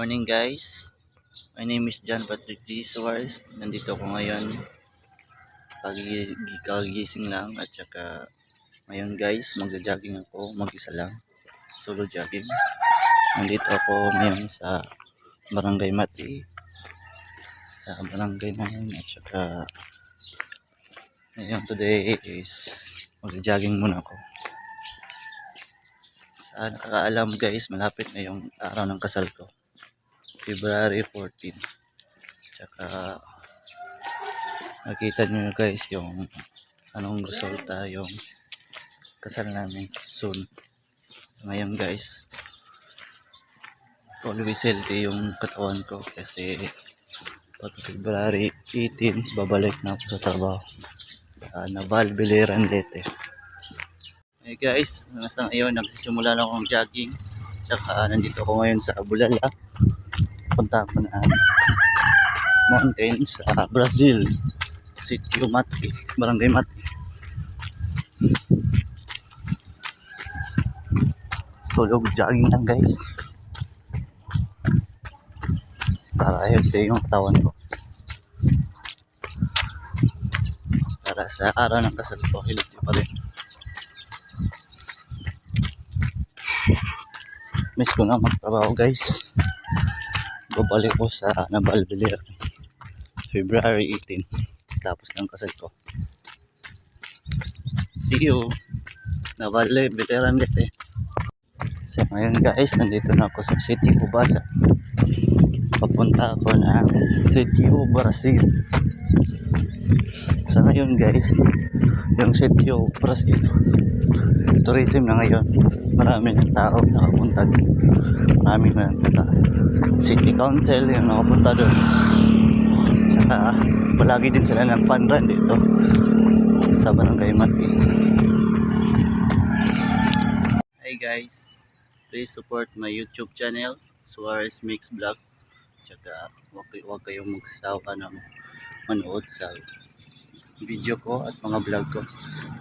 Morning guys, my name is John Patrick G. Suarez. Nandito ako ngayon, kagising lang at saka ngayon guys, magja-jogging ako, mag-isa lang, solo jogging. Nandito ako ngayon sa Barangay Mati, sa barangay namin at saka ngayon today is magja-jogging muna ako. Sa nakakaalam guys, malapit na yung araw ng kasal ko. February 14. Tsaka nakita nyo guys yung anong resulta yung kasal namin soon. Ngayon guys, always healthy yung katawan ko kasi pag February 18 babalik na ako sa trabaho. Naval Biliran Leyte. Hey guys, nasa ngayon nagsisimula na akong jogging. Tsaka nandito ako ngayon sa Bulala. Punta ako na mountain sa Brazil, Sitio Mati, Barangay Mati. Solo jogging lang guys para healthy yung katawan ko, para sa araw ng kasal ko healthy pa rin. Miss ko na magtrabaho guys. Babalik ko sa Naval Biliran February 18 tapos ng kasal ko. See you Naval Biliran Leyte. So ngayon guys, nandito na ako sa City Ubasa. Papunta ako ng Sitio Brazil. Sa ngayon guys, yung Sitio Brazil tourism na ngayon. Marami ng tao nakapunta doon. Marami na City Council yung nakapunta doon. Saka palagi din sila ng fun run dito sa Barangay Mati. Hi guys, please support my YouTube channel, Suarez Mix Vlog. Saka huwag kayong magsasawa ng manood sa video ko at mga vlog ko.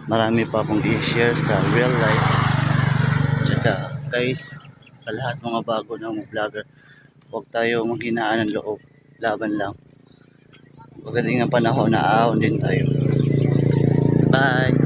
Marami pa akong i-share sa real life. Saka guys, sa lahat mga bago na mga vlogger, huwag tayo maghinaan ng loob, laban lang. Pagdating ng panahon na ahon din tayo. Bye!